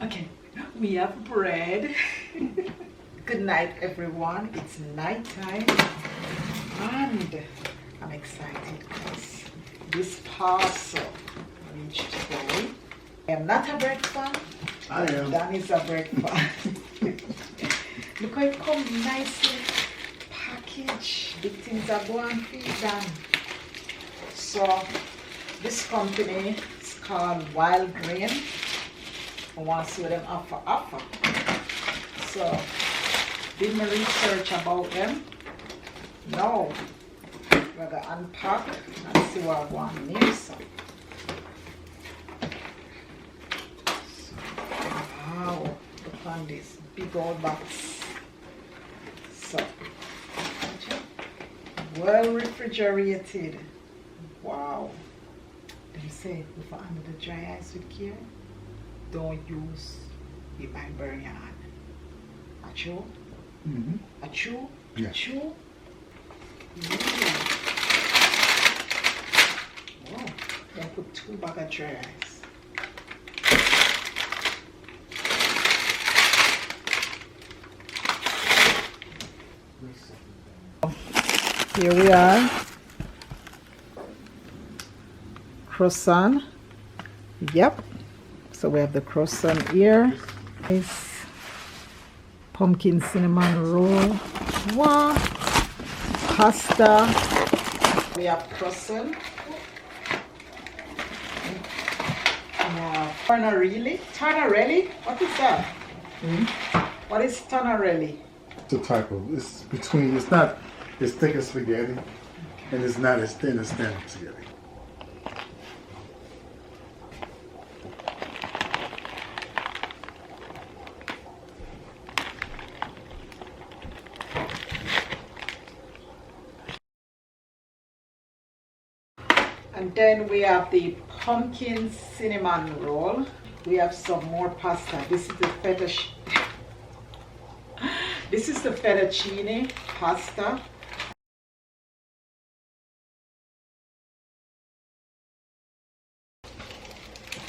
Okay, we have bread. Good night, everyone. It's night time, and I'm excited because this parcel reached today. I am not a bread fan. I am. Dan is a bread fan. Look how it comes nicely packaged. Big things are going for it, Dan. So this company is called Wild Grain. I want to see what them offer. So did my research about them. Now we're gonna unpack and see what I want to need. So, wow, look on this big old box. So well refrigerated. Wow. They say if I under the dry ice with care, don't use it might burn your hand. Achoo? Mm-hmm. Achoo? Yeah. Achoo? Wow. Then put 2 bags of dry ice. Here we are. Croissant. Yep. So we have the croissant here. Nice pumpkin cinnamon roll. Wow. Pasta. We have croissant. Tornarelli. Tornarelli? What is that? Mm-hmm. What is tornarelli? It's a type of, it's between, it's not as thick as spaghetti, and it's not as thin as thin spaghetti. And then we have the pumpkin cinnamon roll. We have some more pasta. This is the this is the fettuccine pasta.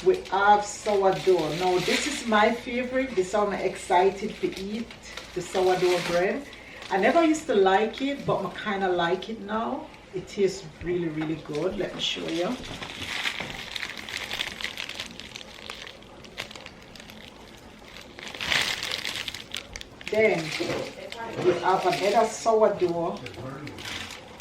We have sourdough. Now this is my favorite. This I'm excited to eat, the sourdough bread. I never used to like it, but I kind of like it now. It tastes really, really good. Let me show you. Then we have another sourdough.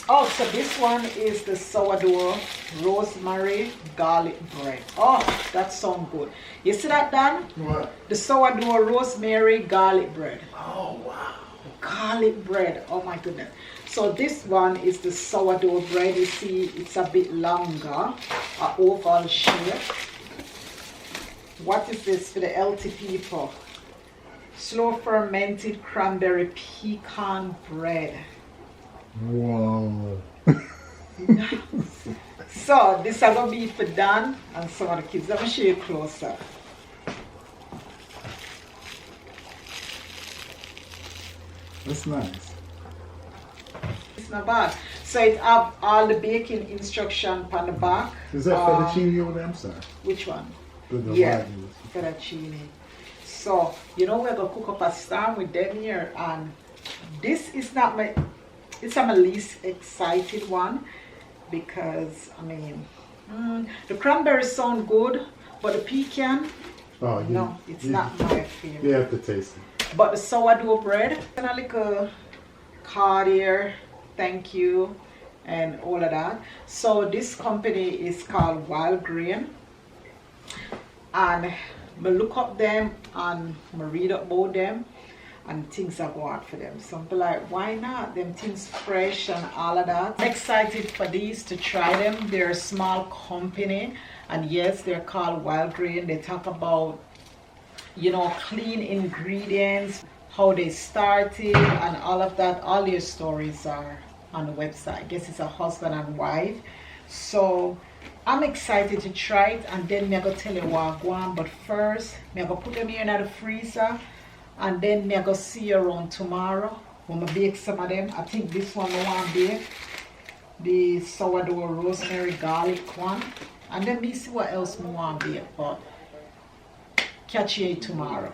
Oh, so this one is the sourdough rosemary garlic bread. Oh, that sounds good. You see that, Dan? What? The sourdough rosemary garlic bread. Oh, wow. Garlic bread. Oh my goodness. So this one is the sourdough bread. You see, it's a bit longer, an oval shape. What is this for the healthy people? Slow fermented cranberry pecan bread. Whoa. So this is gonna be for Dan and some of the kids. Let me show you closer. That's nice. It's not bad. So it have all the baking instruction on the back. Is that fettuccine over there? I'm sorry. Which one? The Yeah, wagyu. fettuccine. So you know we're gonna cook up a stand with them here, and this is not my. It's my least excited one because I mean the cranberries sound good, but the pecan. Oh, No, it's not my favorite. You have to taste it. But the sourdough bread, and a little card here, thank you, and all of that. So this company is called Wild Grain, and I look up them and I read about them, and things are going for them. So I'm like, why not? Them things fresh and all of that. I'm excited for these to try them. They're a small company, and yes, they're called Wild Grain. They talk about, you know, clean ingredients, how they started and all of that. All their stories are on the website. I guess it's a husband and wife. So I'm excited to try it, and then I'm gonna tell you what I want. But first, I'm gonna put them here in the freezer, and then I'm gonna see you around tomorrow when I bake some of them. I think this one I want to bake, the sourdough rosemary garlic one, and then me see what else I want to bake. But Catch you tomorrow.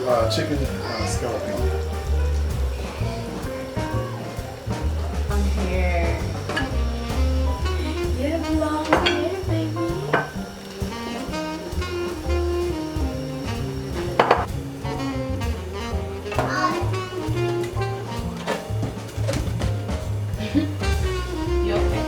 chicken scalloping. I'm here. You have long hair, baby. You okay?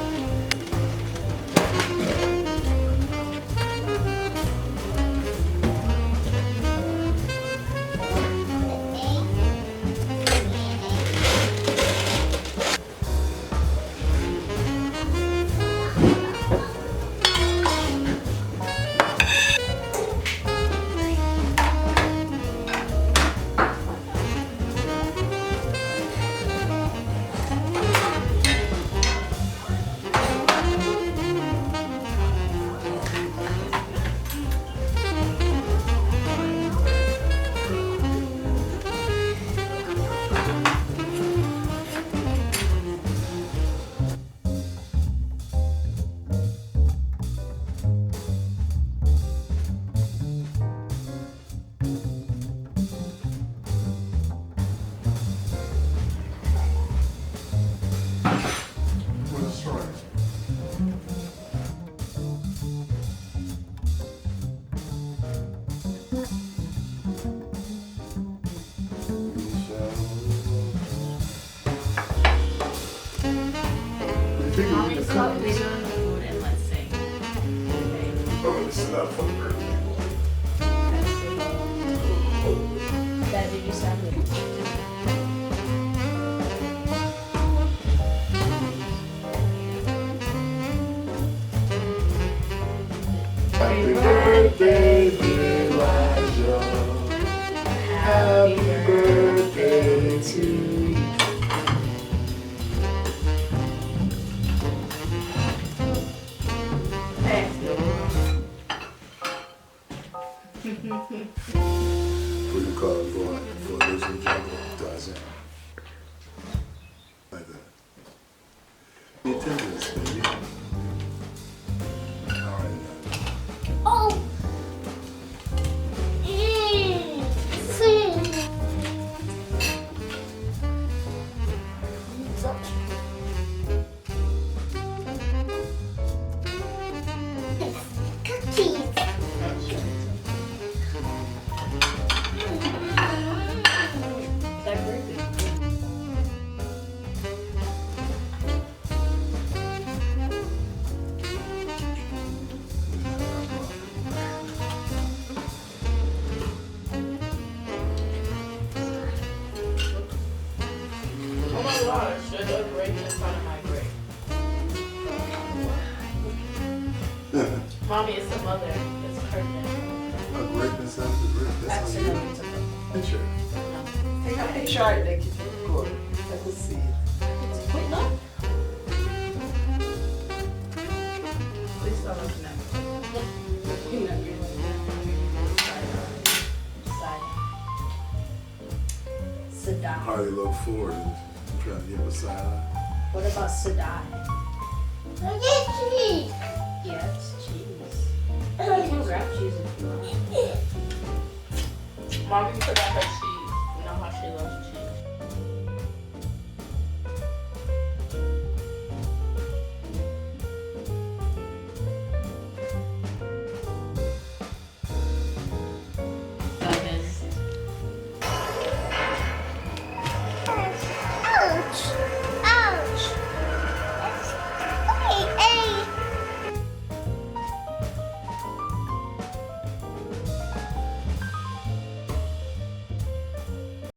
With a stripe. Mommy, stop videoing the food and let's sing. Okay. Oh, this is not for the birthday. Dad, did you sound good? Happy birthday, dear Elijah. Happy birthday to you. What do you call it for ladies and gentlemen? Tarzan. Like that. The attendance, baby. All right. Oh! See. Cookies. That birthday. Oh my gosh, there's a grape in front of my grape. Mommy, it's the mother. It's pregnant. A greatness after great. That's how you Accidentally took it. picture. Take a picture and make it look good. Let us see it. Wait, look. Please stop looking at me. Looking at me like that. Side. Sadai. Hardly look forward and trying to give a side eye. What about Sadai? Cookies. Yeah, it's cheese. You can grab cheese if you want. Mommy forgot her cheese.